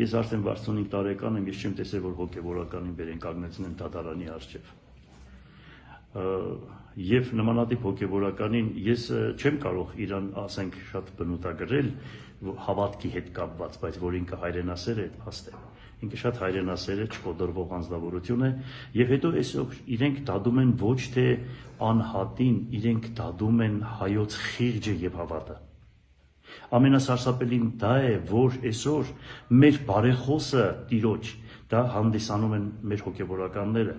Ես արդեն 65 տարեկան եմ, ես չեմ տեսել, որ հոգևորականին բերեն կանգնեցնեն դատարանի առջև։ Եվ նմանատիպ հոգևորականին ես չեմ կարող իրան, ասենք, շատ բնութագրել հավատքի հետ կապված, բայց որ ինքը հայրենասեր է, փաստ է։ Ինքը շատ հայրենասեր է, չկոդորվող անձնավորություն է, եւ հետո այսօր իրենք դադում են ոչ թե անհատին, իրենք դադում են հայոց խիղճը եւ հավատը։ Ամենասարսափելին դա է, որ այսօր մեր բարեխոսը տիրոջ դա հանդիսանում են մեր հոգևորականները,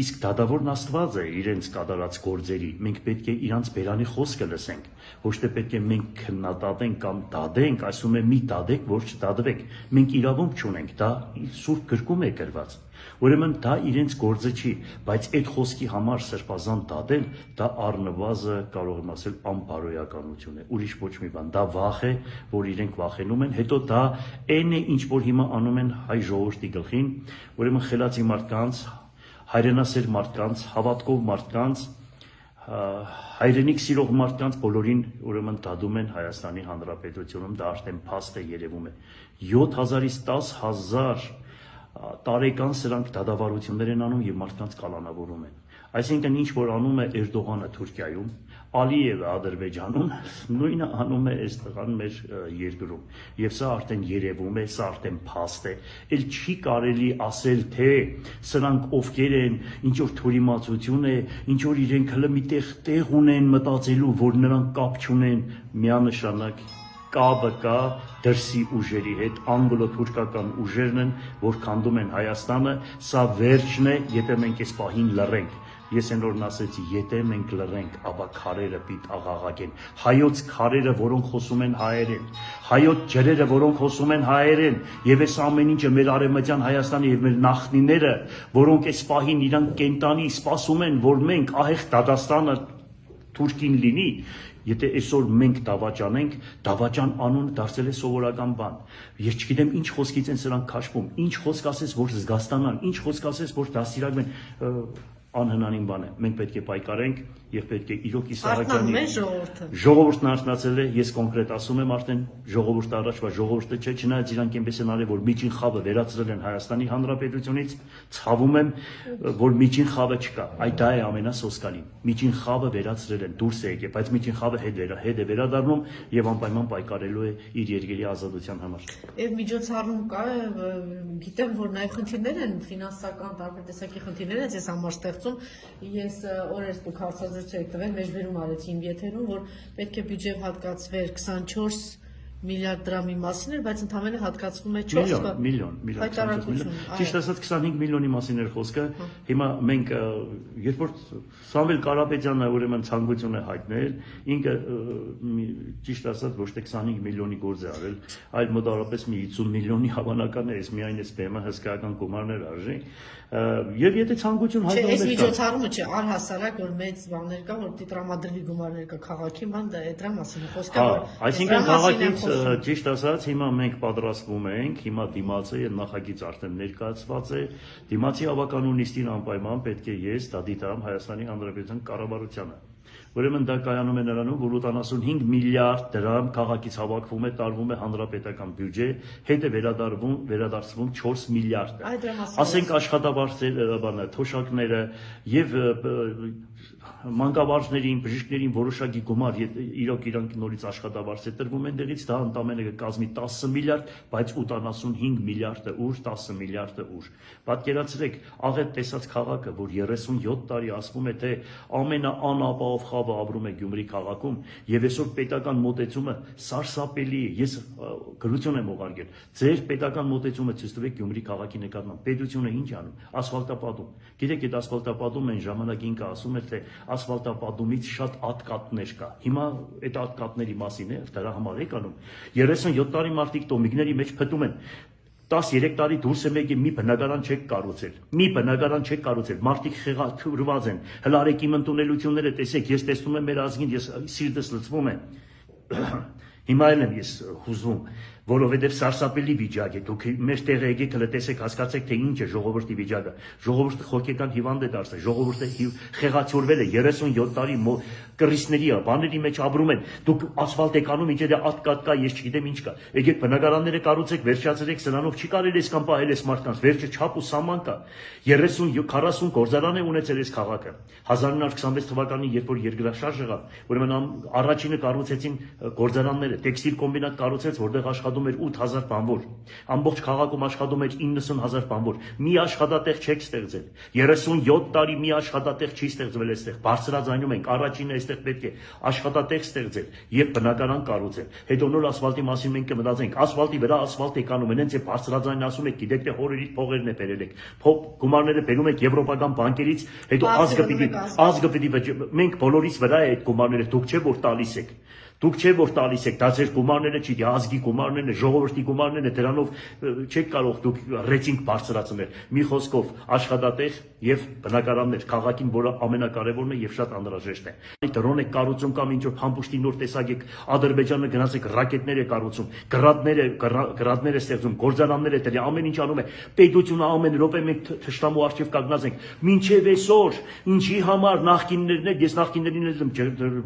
իսկ դատավորն Աստված է իրենց կատարած գործերի, մենք պետք է իրանց բերանի խոսքը լսենք, ոչ թե պետք է մենք քննադատենք կամ դադենք, ասում է մի դադեք, որ չդադվեք, մենք իրավունք չունենք, դա Սուրբ գրքում է գրված, ուրեմն դա իրենց գործը չի, բայց այդ խոսքի համար սրբազան դատել, դա առնվազը կարող եմ ասել անբարոյականություն է, ուրիշ ոչ մի բան, դա վախ է, որ իրենք վախենում են, հետո դա այն է, ինչ որ հիմա անում են հայ ժողովրդի գլխին, ուրեմն խելացի մարդկանց, հայրենասեր մարդկանց, հավատքով մարդկանց, հայրենիք սիրող մարդկանց բոլորին ուրեմն դադում են Հայաստանի Հանրապետությունում, դա արդեն փաստ է երևում է 7000-ից 10000 տարեկան սրանք դատավարություններ են անում եւ մարդկանց կալանավորում են, այսինքն ինչ որ անում է Էրդողանը Թուրքիայում, Ալիևը Ադրբեջանում, նույնը անում է այս տղան մեր երկրում եւ սա արդեն երևում է, սա արդեն փաստ է, ել չի կարելի ասել թե սրանք ովքեր են, ինչ որ թուրիմացություն է, ինչ որ իրենք հələ միտեղ տեղ ունեն մտածելու, որ նրանք կապ չունեն, միանշանակ կապը կա դրսի ուժերի հետ, անգլո-թուրքական ուժերն են, որ քանդում են Հայաստանը, սա վերջն է, եթե մենք այս պահին լռենք, ես այն օրն ասեցի, եթե մենք լռենք, ապա քարերը պիտ աղաղակեն, հայոց քարերը, որոնք խոսում են հայերեն, հայոց ջրերը, որոնք խոսում են հայերեն, եւ այս ամեն ինչը մեր արևմտյան Հայաստանի եւ մեր նախնիները, որոնք այս պահին իրանք կենտանի սպասում են, որ մենք ահեղ Դադաստանը Թուրքին լինի, եթե այսօր մենք դավաճանենք, դավաճան անունը դարձել է սովորական բան։ Ես չգիտեմ ինչ խոսքից են սրանք քաշվում, ինչ խոսք ասես, որ զգաստանան, ինչ խոսք ասես, որ դաստիարակվեն, անհնանին բան է։ Մենք պետք է պայքարենք եւ պետք է իրոք Իսահակյանի ժողովուրդն արթնացել է, ես կոնկրետ ասում եմ արդեն ժողովուրդը առաջվա ժողովուրդը չէ, չնայած իրանք այնպես են արել, որ միջին խավը վերացրել են Հայաստանի Հանրապետությունից, ցավում եմ, որ միջին խավը չկա, այդ դա է ամենասոսկալին, միջին խավը վերացրել են, դուրս է եկել, բայց միջին խավը հետ է վերադառնում եւ անպայման պայքարելու է իր երկրի ազատության համար։ Եվ միջոցառում կա, գիտեմ, որ նաեւ խնդիրներ են, ֆինանսական տարբեր տեսակի խնդիրներ են, ես համաստեղծում, ես օրերս դուք հարցազրույց եք տվել, մեջբերում արեցի իմ եթերում, որ պետք է բյուջե հատկացվեր 24 միլիարդ դրամի մասին էր, բայց ընդամենը հատկացվում է 4 միլիոն, ճիշտ ասած 25 միլիոնի մասին էր խոսքը, հիմա մենք, երբ որ Սամվել Կարապետյանը ուրեմն ցանկություն է հայտնել, ինքը ճիշտ ասած ոչ թե 25 միլիոնի գործ է արել, այլ մոտավորապես մի 50 միլիոնի հավանական է, միայն այս բեմը հսկայական գումարներ արժի, եւ եթե ցանկություն հայտնվում է, այս միջոցառումը չէ, առհասարակ որ մեծ բաներ կա, որ դիտրամադրելի գումարներ կա քաղաքի ման, դա է դրա մասին խոսքը, այսինքն քաղաքից ճիշտ ասած հիմա մենք պատրաստվում ենք, հիմա դիմացը եւ նախագիծ արդեն ներկայացված է, դիմացի ավականու նիստին անպայման պետք է ես դա դիտամ Հայաստանի Հանրապետության կառավարությանը։ Ուրեմն դա կայանում է նրանում, որ 85 միլիարդ դրամ քաղաքից հավաքվում է, տարվում է հանրապետական բյուջե, հետ է վերադարձվում 4 միլիարդ։ Ասենք աշխատավարձերը, թոշակները եւ մանկավարժներին, բժիշկներին որոշակի գումար, իրոք իրանք նորից աշխատավարձ է տրվում այնտեղից, դա ընդամենը կկազմի 10 միլիարդ, բայց 85 միլիարդը ուր, 10 միլիարդը ուր։ Պատկերացրեք, աղետ տեսած քաղաքը, որ 37 տարի ասվում է, թե ամենաանապահով խավը ապրում է Գյումրի քաղաքում, եւ այսօր պետական մոտեցումը սարսափելի է, ես գրություն եմ ուղարկել, ձեր պետական մոտեցումը ցույց տվեք Գյումրի քաղաքի նկատմամբ, պետությունը ինչ անում, ասֆալտապատում, գիտեք այդ ասֆալտապատում այն ժամանակ ինքը ասում էր, թե ասֆալտապատումից շատ ատկատներ կա, հիմա այդ ատկատների մասին է, դրա համար եք անում, 37 տարի մարդիկ տոմիկների մեջ փտում են, 13 տարի դուրս եմ եկել, մի բնակարան չեք կառուցել, մարդիկ խեղաթյուրված են, հլարեք իմ ընդունելությունները տեսեք, ես տեսնում եմ մեր ազգին, ես սիրտս լցվում է, հիմա էլ եմ ես հուզվում, որովհետև սարսափելի վիճակ է։ Դուք մեր տեղը եկեք հələ տեսեք, հասկացեք, թե ինչ է ժողովրդի վիճակը։ Ժողովուրդը խորքեկան հիվանդ է դարձել, ժողովուրդը խեղաթյուրվել է 37 տարի կռիսների, բաների մեջ ապրում են։ Դուք ասֆալտ եք անում, ինչ է դա ատկատ կա, ես չգիտեմ ինչ կա։ Եկեք բնակարանները կառուցեք, վերջացրեք, սրանով չի կարելի այսքան պահել այս մարդկանց, վերջը չափ ու սահման կա։ 30-40 գործարան է ունեցել այս քաղաքը։ 1926 թվականին, երբ որ երկրաշարժ եղավ, ուրեմն առաջինը կառուցեցին գործարանները, տեքստիլ կոմբինատ կառուցեց, որտեղ աշխատում էր 8000 բանվոր։ Ամբողջ քաղաքում աշխատում էր 90000 բանվոր։ Մի աշխատատեղ չեք ստեղծել։ 37 տարի մի աշխատատեղ չի ստեղծվել այստեղ։ Բարձրաձայնում ենք, առաջինը այստեղ պետք է աշխատատեղ ստեղծել եւ բնակարան կառուցել։ Հետո նոր ասֆալտի մասին մենք կմտածենք, ասֆալտի վրա ասֆալտ եք անում, այնց է բարձրաձայն ասում եք, գիտեք թե հորերից փողերն է բերել եք։ Գումարները բերում եք եվրոպական բանկերից, հետո ազգը պիտի մենք բոլորից վրա է այդ գումարները, դուք չէ որ տալիս եք։ Դուք չէ որ տալիս եք, դա ձեր գումարները չի, դա ազգի գումարներն է, ժողովրդի գումարներն է, դրանով չեք կարող դուք ռեյտինգ բարձրացնել։ Մի խոսքով աշխատատեղ եւ բնակարաններ քաղաքին, որը ամենակարևորն է եւ շատ անհրաժեշտ է։ Դրոն եք կառուցում կամ ինչ որ փամփուշտի նոր տեսակ եք Ադրբեջանը գնացեք ռակետներ է կառուցում, գրադներ է ստեղծում, գործարաններ է դրի, ամեն ինչ անում է։ Պետությունը ամեն րոպե մենք թշնամու արժեվ կանգնած ենք։ Մինչեւ այսօր ինչի համար նախկիններն են, ես նախկիններին եմ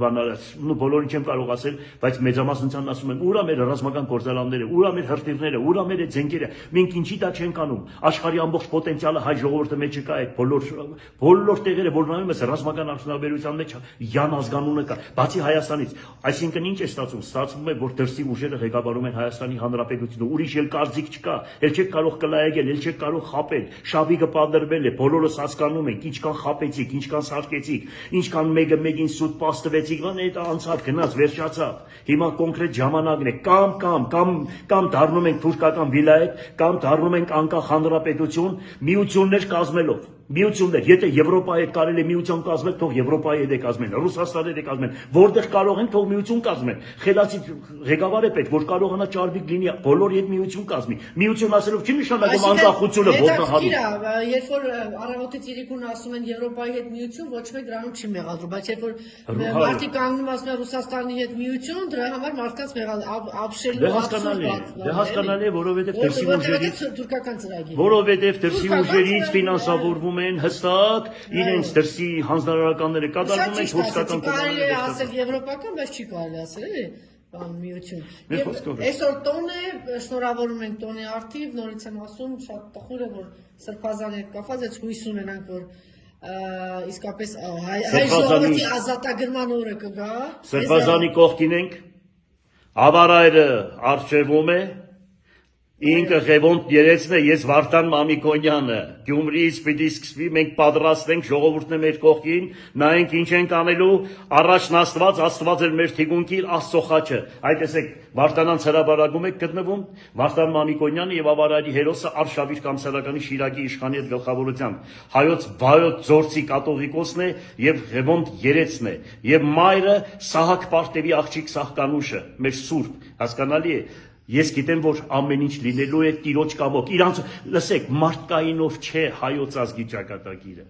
բանալած, բոլորին չեմ կարող ասել, բայց մեծամասնությանն ասում են, ուրա մեր ռազմական գործարանները, ուրա մեր հրթիռները, ուրա մեր ձենքերը, մենք ինչի դա չենք անում։ Աշխարհի ամբողջ պոտենցիալը հայ ժողովրդի մեջ կա, այդ բոլոր տեղերը, որ նայում ես ռազմական արդյունաբերության մեջ յան ազգանունը կա, բացի Հայաստանից։ Այսինքն ինչ է ստացվում։ Ստացվում է, որ դրսի ուժերը ղեկավարում են Հայաստանի Հանրապետությունը, ուրիշ էլ կարծիք չկա, ել չեք կարող կլայեկել, ել չեք կարող խապել, շավիգը պատրվել է, բոլորս հասկանում ենք, ինչքան խապեցիք, ինչքան սարքեցիք, ինչքան մեկը մեկին սուտ պաստվեցիք, այդ անցավ, գնաց, վերջացավ։ Հիմա կոնկրետ ժամանակն է, կամ դառնում ենք թուրքական վիլայետ, կամ դառնում ենք անկախ հանրապետություն, միություններ կազմելով։ Միություններ, եթե Եվրոպայի հետ կարելի է միություն կազմել, թող Եվրոպայի հետ է կազմեն, Ռուսաստանի հետ է կազմեն, որտեղ կարող են թող միություն կազմեն։ Խելացի ղեկավար է պետք, որ կարողանա ճարվիկ լինի, բոլորի հետ միություն կազմի։ Միություն ասելով չի նշանակում անկախությունը ոտնահարում։ Երբ որ առավոտից իրիկուն ասում են Եվրոպայի հետ միություն, ոչ մեկ դրանում չի մեղադրում, բայց երբ որ մարդիկ կանգնում ասում են Ռուսաստանի հետ միություն, դրա համար մարդկանց ապշելու հասկանալի է, որովհետև դրսի ուժերից թուրքական ծրագիր։ Որովհետև դրսի ուժերից ֆինանսավորվում են հստակ իրենց դրսի հանձնարարականները կատարվում են թուրքական կարելի է ասել եվրոպական, բայց չի կարելի ասել էլի միություն։ Այսօր տոն է, շնորհավորում ենք տոնի արդիվ, նորից եմ ասում, շատ տխուր է, որ Սրբազանի հետ կապված է, հույս ունենանք, որ իսկապես հայ ժողովրդի ազատագրման օրը կգա։ Սրբազանի կողքին ենք, ավարայրը արժևում է, ինքը Ղևոնդ երեցն է, ես Վարդան Մամիկոնյանը, Գյումրիից պիտի սկսվի, մենք պատրաստենք, ժողովուրդն է մեր կողքին, նայենք ինչ ենք անելու, առաջն Աստված էր մեր թիկունքի Աստծո խաչը։ Այդ տեսեք, Վարդանանց հրաբարակում եք գտնվում, Վարդան Մամիկոնյանը եւ ավարայրի հերոսը Արշավիր Կամսարականի Շիրակի իշխանի հետ գլխավորությամբ, հայոց վայոց ձորցի կաթողիկոսն է եւ Ղևոնդ երեցն է, եւ մայրը Սահակ Պարտևի աղջիկ Սահկանուշը, մեր սուրբ, հասկանալի է։ Ես գիտեմ, որ ամեն ինչ լինելու է Տիրոջ կամոք։ Իրանց, լսեք, մարդկայինով չէ հայոց ազգի ճակատագիրը։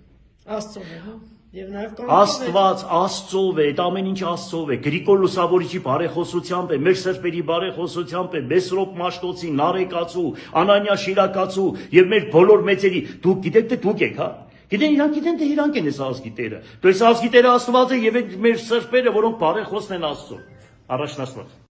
Աստծով է, հա։ Եվ նաև Աստված, Աստծով է, այդ ամեն ինչ Աստծով է։ Գրիգոր Լուսավորիչի բարեխոսությամբ է, մեր սրբերի բարեխոսությամբ է, Մեսրոպ Մաշտոցի, Նարեկացու, Անանյա Շիրակացու եւ մեր բոլոր մեծերի։ Դուք գիտեք թե դուք եք, հա։ Իրանք գիտեն թե իրանք են այս ազգի տերը։ Դու այս ազգի տերը Աստված է եւ այդ մեր սրբերը, որոնք բարեխոսն են Աստծո։ Առաջն Աստված։